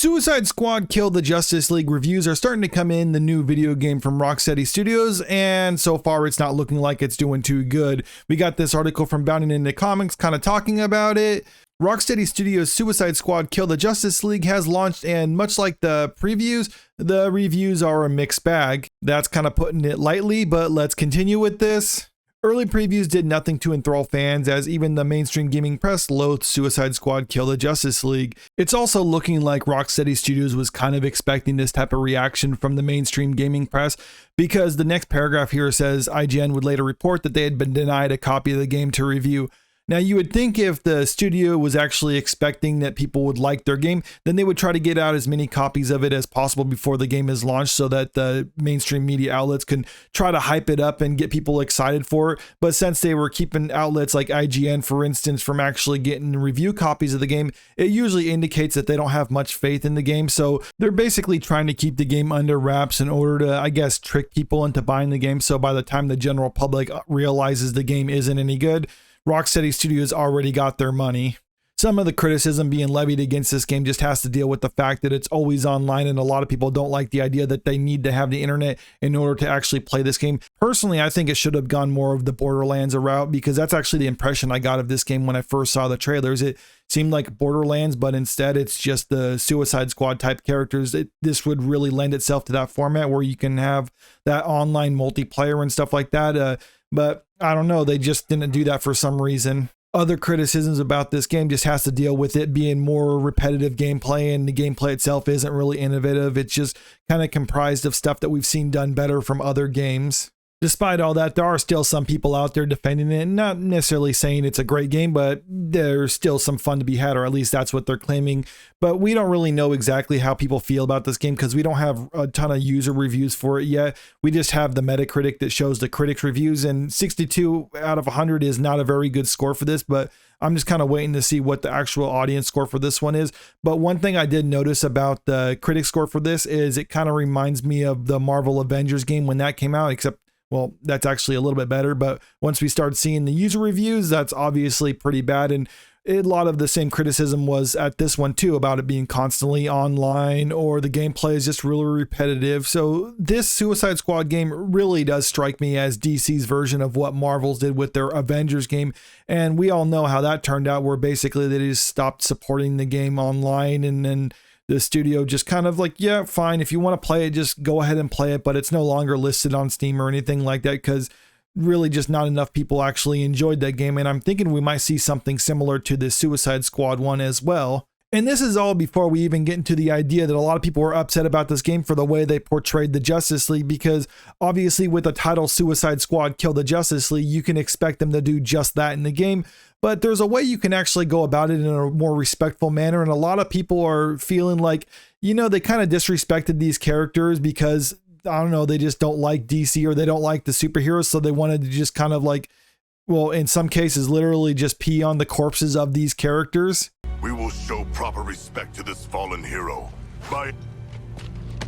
Suicide Squad Kill the Justice League reviews are starting to come in, the new video game from Rocksteady Studios, and so far it's not looking like it's doing too good. We got this article from Bounding Into Comics kind of talking about it. Rocksteady Studios' Suicide Squad Kill the Justice League has launched, and much like the previews, the reviews are a mixed bag. That's kind of putting it lightly, but let's continue with this. Early previews did nothing to enthrall fans, as even the mainstream gaming press loathed Suicide Squad Kill the Justice League. It's also looking like Rocksteady Studios was kind of expecting this type of reaction from the mainstream gaming press, because the next paragraph here says IGN would later report that they had been denied a copy of the game to review. Now, you would think if the studio was actually expecting that people would like their game, then they would try to get out as many copies of it as possible before the game is launched so that the mainstream media outlets can try to hype it up and get people excited for it. But since they were keeping outlets like IGN, for instance, from actually getting review copies of the game, it usually indicates that they don't have much faith in the game. So they're basically trying to keep the game under wraps in order to, I guess, trick people into buying the game. So by the time the general public realizes the game isn't any good, Rocksteady Studios already got their money. Some of the criticism being levied against this game just has to deal with the fact that it's always online, and a lot of people don't like the idea that they need to have the internet in order to actually play this game. Personally, I think it should have gone more of the Borderlands route, because that's actually the impression I got of this game when I first saw the trailers. It seemed like Borderlands, but instead it's just the Suicide Squad type characters. This would really lend itself to that format where you can have that online multiplayer and stuff like that. But I don't know, they just didn't do that for some reason. Other criticisms about this game just has to deal with it being more repetitive gameplay, and the gameplay itself isn't really innovative. It's just kind of comprised of stuff that we've seen done better from other games. Despite all that, there are still some people out there defending it, and not necessarily saying it's a great game, but there's still some fun to be had, or at least that's what they're claiming. But we don't really know exactly how people feel about this game, because we don't have a ton of user reviews for it yet. We just have the Metacritic that shows the critics' reviews, and 62 out of 100 is not a very good score for this, but I'm just kind of waiting to see what the actual audience score for this one is. But one thing I did notice about the critic score for this is it kind of reminds me of the Marvel Avengers game when that came out, except, well, that's actually a little bit better. But once we start seeing the user reviews, that's obviously pretty bad. And a lot of the same criticism was at this one too, about it being constantly online, or the gameplay is just really repetitive. So this Suicide Squad game really does strike me as DC's version of what Marvel's did with their Avengers game. And we all know how that turned out, where basically they just stopped supporting the game online, and then the studio just kind of like, yeah, fine, if you want to play it, just go ahead and play it, but it's no longer listed on Steam or anything like that, because really just not enough people actually enjoyed that game. And I'm thinking we might see something similar to the Suicide Squad one as well. And this is all before we even get into the idea that a lot of people were upset about this game for the way they portrayed the Justice League, because obviously with the title Suicide Squad Kill the Justice League, you can expect them to do just that in the game. But there's a way you can actually go about it in a more respectful manner. And a lot of people are feeling like, you know, they kind of disrespected these characters because, I don't know, they just don't like DC, or they don't like the superheroes. So they wanted to just kind of like, well, in some cases, literally just pee on the corpses of these characters. We will show proper respect to this fallen hero by...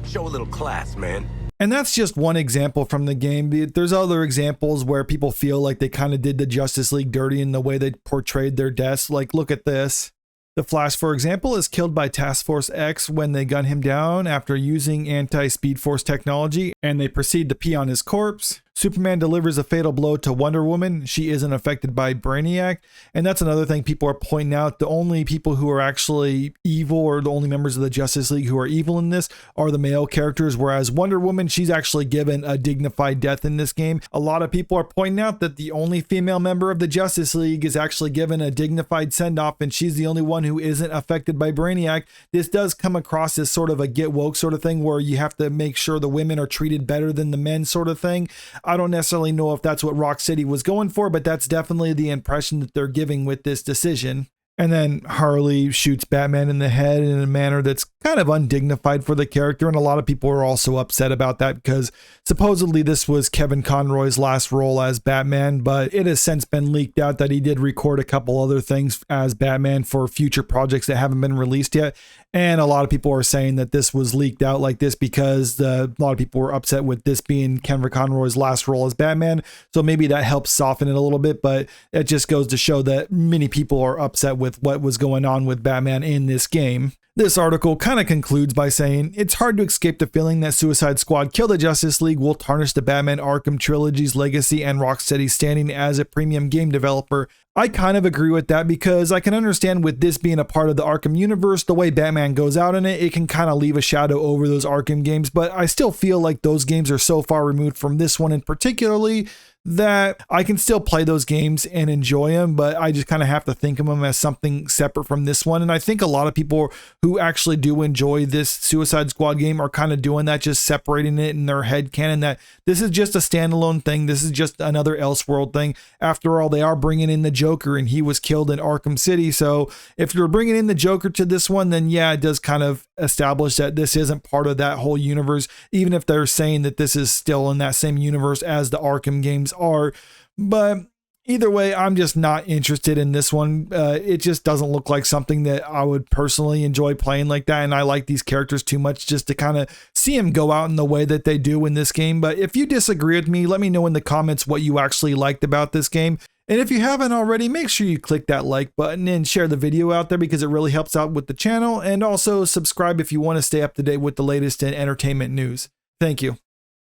Show a little class, man. And that's just one example from the game. There's other examples where people feel like they kind of did the Justice League dirty in the way they portrayed their deaths. Like, look at this. The Flash, for example, is killed by Task Force X when they gun him down after using anti-Speed Force technology, and they proceed to pee on his corpse. Superman delivers a fatal blow to Wonder Woman. She isn't affected by Brainiac. And that's another thing people are pointing out. The only people who are actually evil, or the only members of the Justice League who are evil in this, are the male characters, whereas Wonder Woman, she's actually given a dignified death in this game. A lot of people are pointing out that the only female member of the Justice League is actually given a dignified send-off, and she's the only one who isn't affected by Brainiac. This does come across as sort of a get woke sort of thing, where you have to make sure the women are treated better than the men sort of thing. I don't necessarily know if that's what Rocksteady was going for, but that's definitely the impression that they're giving with this decision. And then Harley shoots Batman in the head in a manner that's kind of undignified for the character. And a lot of people are also upset about that, because supposedly this was Kevin Conroy's last role as Batman, but it has since been leaked out that he did record a couple other things as Batman for future projects that haven't been released yet. And a lot of people are saying that this was leaked out like this because a lot of people were upset with this being Kevin Conroy's last role as Batman. So maybe that helps soften it a little bit, but it just goes to show that many people are upset with what was going on with Batman in this game. This article kind of concludes by saying, it's hard to escape the feeling that Suicide Squad Kill the Justice League will tarnish the Batman Arkham trilogy's legacy and Rocksteady's standing as a premium game developer. I kind of agree with that because I can understand with this being a part of the Arkham universe, the way Batman goes out in it, it can kind of leave a shadow over those Arkham games, but I still feel like those games are so far removed from this one in particularly that I can still play those games and enjoy them, but I just kind of have to think of them as something separate from this one. And I think a lot of people who actually do enjoy this Suicide Squad game are kind of doing that, just separating it in their head canon that this is just a standalone thing. This is just another Elseworld thing. After all, they are bringing in the Joker and he was killed in Arkham City. So if you're bringing in the Joker to this one, then yeah, it does kind of establish that this isn't part of that whole universe, even if they're saying that this is still in that same universe as the Arkham games are. But either way, I'm just not interested in this one. It just doesn't look like something that I would personally enjoy playing like that. And I like these characters too much just to kind of see them go out in the way that they do in this game. But if you disagree with me, let me know in the comments what you actually liked about this game. And if you haven't already, make sure you click that like button and share the video out there because it really helps out with the channel. And also subscribe if you want to stay up to date with the latest in entertainment news. Thank you.